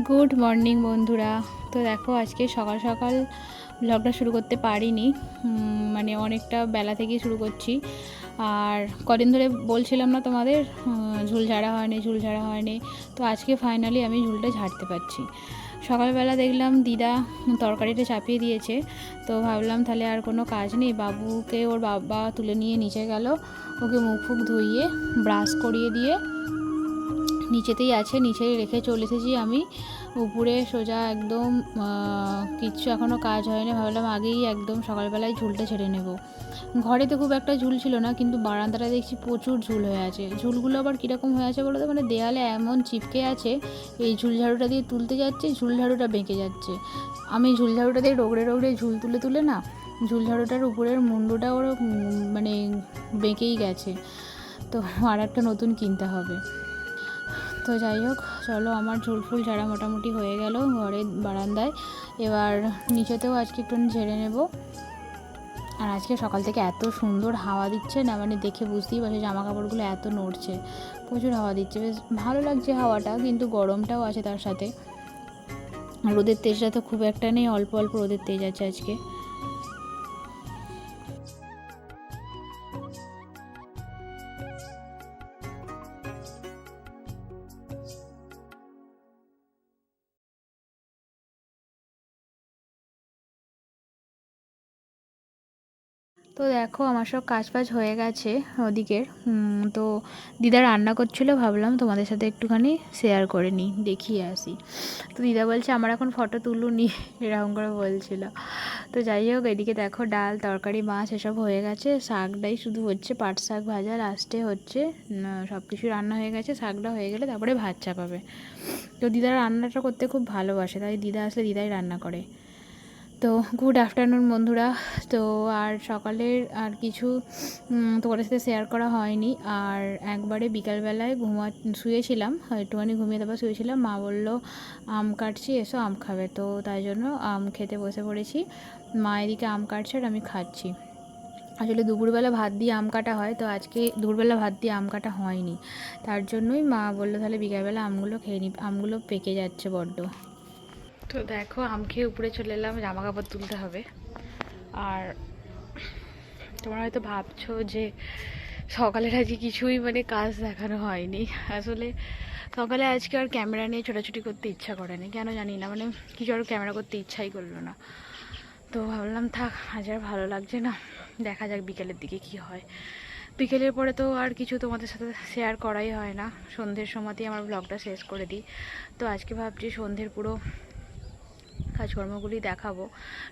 Good morning বন্ধুরা। তো দেখো আজকে সকাল সকাল ব্লগটা শুরু করতে পারিনি, মানে অনেকটা বেলা থেকেই শুরু করছি। আর কদিন ধরে বলছিলাম না তোমাদের ঝুল ঝাড়া হয়নি। তো আজকে ফাইনালি আমি ঝুলটা ঝাড়তে পারছি। সকালবেলা দেখলাম দিদা তরকারিটা চাপিয়ে দিয়েছে, তো ভাবলাম তাহলে আর কোনো কাজ নেই, বাবুকে ওর বাবা তুলে নিয়ে নিচে গেল, ওকে মুখ ফুক ধুইয়ে ব্রাশ করিয়ে দিয়ে নিচেতেই আছে, নিচেই রেখে চলে এসেছি আমি উপরে সোজা একদম। কিচ্ছু এখনও কাজ হয়নি, ভাবলাম আগেই একদম সকালবেলায় ঝুলটা ছেড়ে নেব। ঘরে তো খুব একটা ঝুল ছিল না, কিন্তু বারান্দাটা দেখছি প্রচুর ঝুল হয়ে আছে। ঝুলগুলো আবার কীরকম হয়ে আছে বলো তো, মানে দেয়ালে এমন চিপকে আছে, এই ঝুল ঝাড়ুটা দিয়ে তুলতে যাচ্ছে, ঝুল ঝাড়ুটা বেঁকে যাচ্ছে। আমি ঝুল ঝাড়ুটা দিয়ে রগড়ে রগড়ে ঝুল তুলে না, ঝুল ঝাড়ুটার উপরের মুন্ডুটা ওর মানে বেঁকেই গেছে। তো আর একটা নতুন কিনতে হবে। তো যাই হোক, চলো আমার ঝুল ফুল ঝাড়া মোটামুটি হয়ে গেল ঘরে বারান্দায়। এবার নিচেতেও আজকে একটু ঝেড়ে নেব। আর আজকে সকাল থেকে এত সুন্দর হাওয়া দিচ্ছে না, মানে দেখে বুঝতেই পারছি জামা কাপড়গুলো এত নড়ছে, প্রচুর হাওয়া দিচ্ছে, বেশ ভালো লাগছে হাওয়াটা, কিন্তু গরমটাও আছে তার সাথে। রোদের তেজটা তো খুব একটা নেই, অল্প অল্প রোদের তেজ আছে আজকে। তো দেখো আমার সব কাজ বাজ হয়ে গেছে ওদিকের। তো দিদা রান্না করছিল, ভাবলাম তোমাদের সাথে একটুখানি শেয়ার করে নিই, দেখিয়ে আসি। তো দিদা বলছে আমার এখন ফটো তুলুনি, এরকম করে বলছিল। তো যাই হোক, এদিকে দেখো ডাল তরকারি মাছ এসব হয়ে গেছে, শাকটাই শুধু হচ্ছে, পাট শাক ভাজা লাস্টে হচ্ছে। সব কিছু রান্না হয়ে গেছে, শাকটা হয়ে গেলে তারপরে ভাত চাপাবে। তো দিদা রান্নাটা করতে খুব ভালোবাসে, তাই দিদা আসলে দিদাই রান্না করে। তো গুড আফটারনুন বন্ধুরা। তো আর সকালের আর কিছু তোমাদের সাথে শেয়ার করা হয়নি। আর একবারে বিকালবেলায় শুয়েছিলাম, একটুখানি ঘুমিয়ে তারপর শুয়েছিলাম। মা বললো আম কাটছি, এসো আম খাবে, তো তাই জন্য আম খেতে বসে পড়েছি। মা এদিকে আম কাটছে আর আমি খাচ্ছি। আসলে দুপুরবেলা ভাত দিয়ে আম কাটা হয়, তো আজকে দুপুরবেলা ভাত দিয়ে আম কাটা হয়নি, তার জন্যই মা বললো তাহলে বিকালবেলা আমগুলো খেয়ে নিই, আমগুলো পেকে যাচ্ছে বড্ড। তো দেখো আম খেয়ে উপরে চলে এলাম, জামা কাপড় তুলতে হবে। আর তোমরা হয়তো ভাবছো যে সকালের আজকে কিছুই মানে কাজ দেখানো হয়নি। আসলে সকালে আজকে আর ক্যামেরা নিয়ে ছোটাছুটি করতে ইচ্ছা করেনি, কেন জানি না, মানে কিছু আর ক্যামেরা করতে ইচ্ছাই করলো না। তো ভাবলাম থাক, আজ আর ভালো লাগছে না, দেখা যাক বিকেলের দিকে কি হয়। বিকেলের পরে তো আর কিছু তোমাদের সাথে শেয়ার করাই হয় না, সন্ধ্যের সময়তেই আমার ব্লগটা শেষ করে দিই। তো আজকে ভাবছি সন্ধ্যের পুরো কাজকর্মগুলি দেখাবো।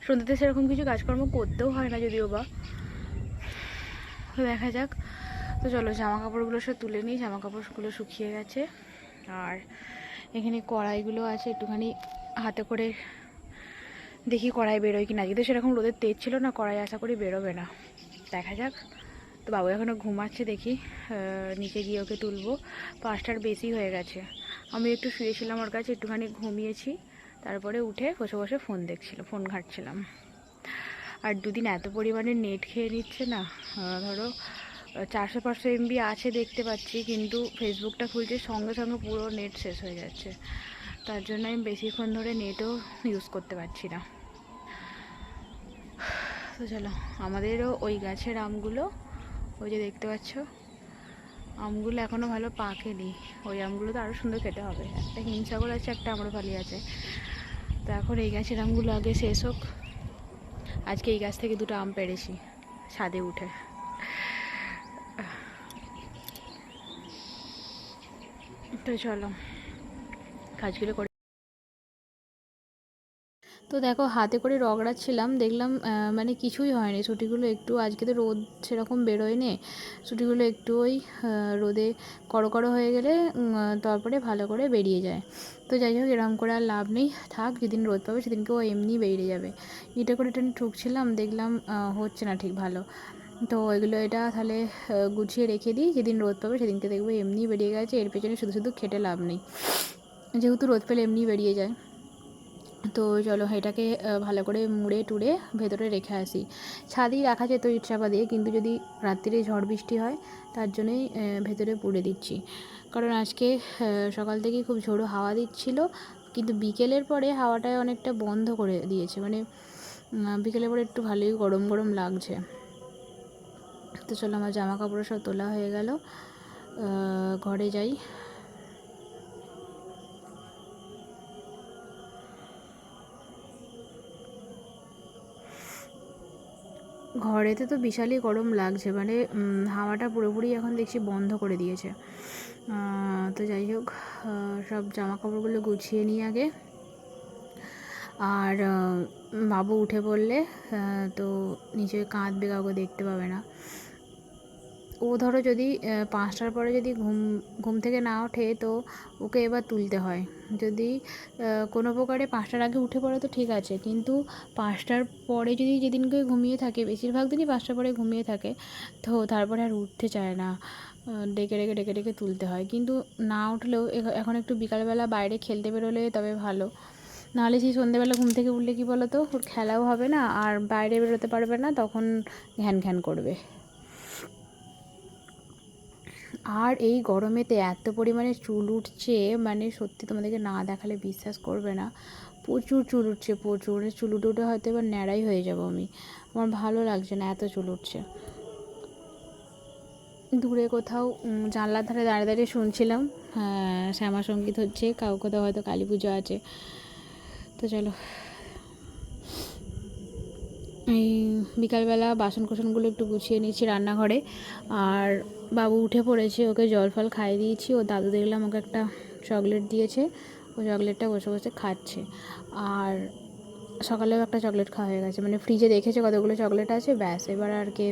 সন্ধ্যেতে সেরকম কিছু কাজকর্ম করতেও হয় না যদিও বা, তো দেখা যাক। তো চলো জামা কাপড়গুলো সব তুলে নিই, জামা কাপড়গুলো শুকিয়ে গেছে। আর এখানে কড়াইগুলো আছে, একটুখানি হাতে করে দেখি কড়াই বেরোয় কি না। আজকে তো সেরকম রোদের তেজ ছিল না, কড়াই আশা করি বেরোবে না, দেখা যাক। তো বাবু এখনও ঘুমাচ্ছে, দেখি নিচে গিয়ে ওকে তুলবো। 5টার বেশি হয়ে গেছে, আমি একটু শুয়েছিলাম ওর কাছে, একটুখানি ঘুমিয়েছি, তারপরে উঠে বসে বসে ফোন ঘাঁটছিলাম। আর দুদিন এত পরিমাণে নেট খেয়ে নিচ্ছে না, ধরো 400-500 MB আছে দেখতে পাচ্ছি, কিন্তু ফেসবুকটা খুলছে সঙ্গে সঙ্গে পুরো নেট শেষ হয়ে যাচ্ছে, তার জন্য আমি বেশিক্ষণ ধরে নেটও ইউজ করতে পারছি না। তো চলো, আমাদেরও ওই গাছের আমগুলো, ওই যে দেখতে পাচ্ছ আমগুলো এখনও ভালো পাকেনি, ওই আমগুলো তো আরও সুন্দর খেতে হবে। একটা হিমসাগর আছে, একটা আম্রপালি আছে, তো এখন এই গাছের আমগুলো আগে শেষ হোক। আজকে এই গাছ থেকে 2টো আম পেড়েছি ছাদে উঠে। তো চলো কাজগুলো করে। তো দেখো হাতে করে রগড়াচ্ছিলাম, দেখলাম মানে কিছুই হয়নি, ছুটিগুলো একটু, আজকে তো রোদ সেরকম বেরোয়নি, ছুটিগুলো একটু ওই রোদে কড়ো হয়ে গেলে তারপরে ভালো করে বেরিয়ে যায়। তো যাই হোক, এরকম করে আর লাভ নেই, থাক, যেদিন রোদ পাবে সেদিনকে ও এমনি বেরিয়ে যাবে। এটা করে এটা ঠুকছিলাম, দেখলাম হচ্ছে না ঠিক ভালো, তো ওইগুলো এটা তাহলে গুছিয়ে রেখে দিই, যেদিন রোদ পাবে সেদিনকে দেখবো এমনি বেরিয়ে গেছে, এর পেছনে শুধু শুধু খেটে লাভ নেই, যেহেতু রোদ পেলে এমনি বেরিয়ে যায়। তো চলো এটাকে ভালো করে মুড়ে টুড়ে ভেতরে রেখে আসি। ছাদেই রাখা যেত ইটচাপা দিয়ে, কিন্তু যদি রাত্রিরে ঝড় বৃষ্টি হয় তার জন্যই ভেতরে পুড়ে দিচ্ছি, কারণ আজকে সকাল থেকেই খুব ঝোড়ো হাওয়া দিচ্ছিল, কিন্তু বিকেলের পরে হাওয়াটায় অনেকটা বন্ধ করে দিয়েছে, মানে বিকেলের পরে একটু ভালোই গরম গরম লাগছে। তো চলো আমার জামা কাপড় সব তোলা হয়ে গেল, ঘরে যাই। ঘরেতে তো বিশালই গরম লাগছে, মানে হাওয়াটা পুরোপুরি এখন দেখছি বন্ধ করে দিয়েছে। তো যাই হোক, সব জামা কাপড়গুলো গুছিয়ে নিই আগে। আর বাবু উঠে পড়লে তো নিচে কাঁদবে, কাউকে দেখতে পাবে না। ও ধরো যদি 5টার পরে যদি ঘুম থেকে না ওঠে তো ওকে এবার তুলতে হয়। যদি কোনো প্রকারে 5টার আগে উঠে পড়ে তো ঠিক আছে, কিন্তু 5টার পরে যদি যেদিনকে ঘুমিয়ে থাকে, বেশিরভাগ দিনই 5টার পরে ঘুমিয়ে থাকে, তো তারপরে আর উঠতে চায় না, ডেকে ডেকে তুলতে হয়। কিন্তু না উঠলেও এখন একটু বিকালবেলা বাইরে খেলতে বেরোলে তবে ভালো, নাহলে সেই সন্ধ্যেবেলা ঘুম থেকে উঠলে কী বলো তো, ওর খেলাও হবে না আর বাইরে বেরোতে পারবে না, তখন ঘ্যান ঘ্যান করবে। আর এই গরমেতে এত পরিমাণে চুল উঠছে, মানে সত্যি তোমাদেরকে না দেখালে বিশ্বাস করবে না, প্রচুর চুল উঠছে, প্রচুর চুল উঠে উঠে হয়তো এবার ন্যাড়াই হয়ে যাবো আমি। আমার ভালো লাগছে না, এত চুল উঠছে। দূরে কোথাও জানলার ধারে দাঁড়িয়ে দাঁড়িয়ে শুনছিলাম শ্যামা সঙ্গীত হচ্ছে, কোথাও হয়তো কালী পুজো আছে। তো চলো, এই বিকালবেলা বাসন কোসনগুলো একটু গুছিয়ে নিয়েছি রান্নাঘরে। আর বাবু উঠে পড়েছে, ওকে জল ফল খাইয়ে দিয়েছি। ও দাদু দেখলাম ওকে একটা চকলেট দিয়েছে, ও চকলেটটা বসে বসে খাচ্ছে। আর সকালেও একটা চকলেট খাওয়া হয়ে গেছে, মানে ফ্রিজে দেখেছে কতগুলো চকলেট আছে, ব্যাস এবার আর কে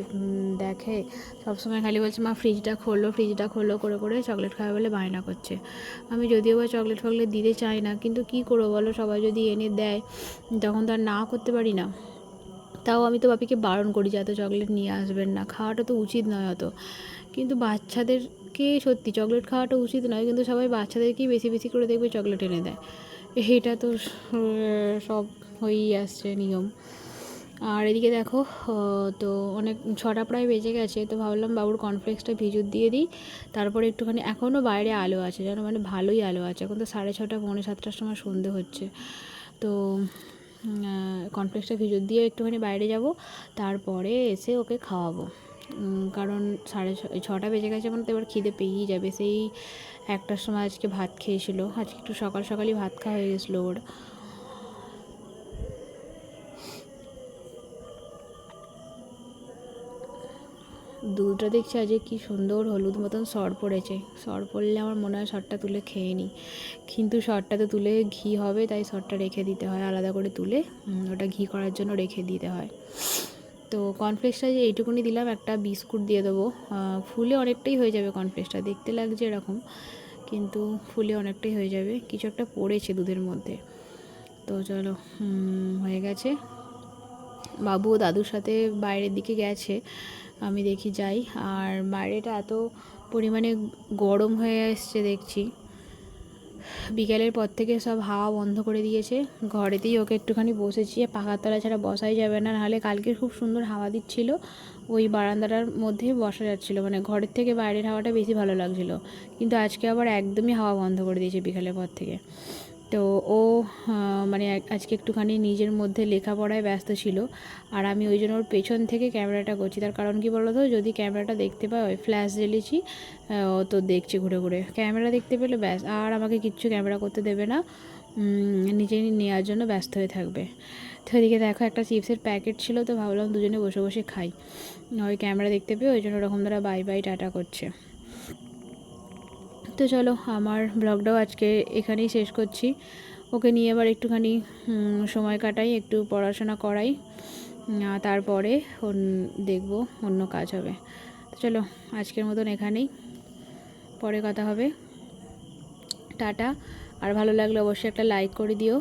দেখে। সবসময় খালি বলছে মা ফ্রিজটা খোলো করে করে চকলেট খাওয়া বলে বায়না করছে। আমি যদিও বা চকলেট ফকলেট দিতে চাই না, কিন্তু কী করবো বলো, সবাই যদি এনে দেয় তখন তো আর না করতে পারি না। তাও আমি তো বাপিকে বারণ করি যে এত চকলেট নিয়ে আসবেন না, খাওয়াটা তো উচিত নয় অত। কিন্তু বাচ্চাদেরকে সত্যি চকলেট খাওয়াটা উচিত নয়, কিন্তু সবাই বাচ্চাদেরকেই বেশি বেশি করে দেখবে চকলেট এনে দেয়। এটা তো সব হয়েই আসছে নিয়ম। আর এদিকে দেখো, তো অনেক 6টা প্রায় বেজে গেছে, তো ভাবলাম বাবুর কর্নফ্লেক্সটা ভিজুত দিয়ে দিই। তারপরে একটুখানি, এখনও বাইরে আলো আছে যেন, মানে ভালোই আলো আছে, এখন তো 6:30 6:45টার সময় সন্ধে হচ্ছে। তো কর্নফ্লেক্সটা ভিজুত দিয়ে একটুখানি বাইরে যাব, তারপরে এসে ওকে খাওয়াবো। কারণ 6:30 বেজে গেছে, মানে তো এবার খিদে পেয়েই যাবে। সেই 1টার সময় আজকে ভাত খেয়েছিল, আজকে একটু সকাল সকালই ভাত খাওয়া হয়ে গেছিলো ওর। দুধটা দেখছি আজকে কি সুন্দর হলুদ মতন সর পড়েছে, সর পড়লে আমার মনে হয় সরটা তুলে খেয়ে নিই, কিন্তু সরটা তো তুলে ঘি হবে, তাই সরটা রেখে দিতে হয় আলাদা করে তুলে, ওটা ঘি করার জন্য রেখে দিতে হয়। তো কর্নফ্লেক্সটা যে এইটুকুনি দিলাম, একটা বিস্কুট দিয়ে দেবো, ফুলে অনেকটাই হয়ে যাবে। কর্নফ্লেক্সটা দেখতে লাগছে এরকম, কিন্তু ফুলে অনেকটাই হয়ে যাবে। কিছু একটা পড়েছে দুধের মধ্যে। তো চলো, হয়ে গেছে। বাবু ও দাদুর সাথে বাইরের দিকে গেছে, আমি দেখি যাই। আর বাইরেটা এত পরিমাণে গরম হয়ে এসছে দেখছি, বিকেলের পর থেকে সব হাওয়া বন্ধ করে দিয়েছে। ঘরেতেই ওকে একটুখানি বসেছি, পাখার তলা ছাড়া বসাই যাবে না, নাহলে কালকে খুব সুন্দর হাওয়া দিচ্ছিল, ওই বারান্দাটার মধ্যেই বসা যাচ্ছিলো, মানে ঘরের থেকে বাইরের হাওয়াটা বেশি ভালো লাগছিলো। কিন্তু আজকে আবার একদমই হাওয়া বন্ধ করে দিয়েছে বিকেলের পর থেকে। তো ও মানে আজকে একটুখানি নিজের মধ্যে লেখাপড়ায় ব্যস্ত ছিল, আর আমি ওই জন্য ওর পেছন থেকে ক্যামেরাটা করছি। তার কারণ কি বলো তো, যদি ক্যামেরাটা দেখতে পায়, ওই ফ্ল্যাশ জ্বেলেছি, ও তো দেখছে ঘুরে ঘুরে, ক্যামেরা দেখতে পেলে ব্যাস আর আমাকে কিচ্ছু ক্যামেরা করতে দেবে না, নিজেই নেওয়ার জন্য ব্যস্ত হয়ে থাকবে। তো এদিকে দেখো, একটা চিপসের প্যাকেট ছিল, তো ভাবলাম দুজনে বসে বসে খাই, ওই ক্যামেরা দেখতে পেয়ে ওই জন্য ওরকম দ্বারা বাই বাই টাটা করছে। তো চলো, আমার ব্লগটাও আজকে এখানেই শেষ করছি। ওকে নিয়ে এবার একটুখানি সময় কাটাই, একটু পড়াশোনা করাই, তারপরে দেখব অন্য কাজ হবে। তো চলো, আজকের মতন এখানেই, পরে কথা হবে, টাটা। আর ভালো লাগলে অবশ্যই একটা লাইক করে দিও।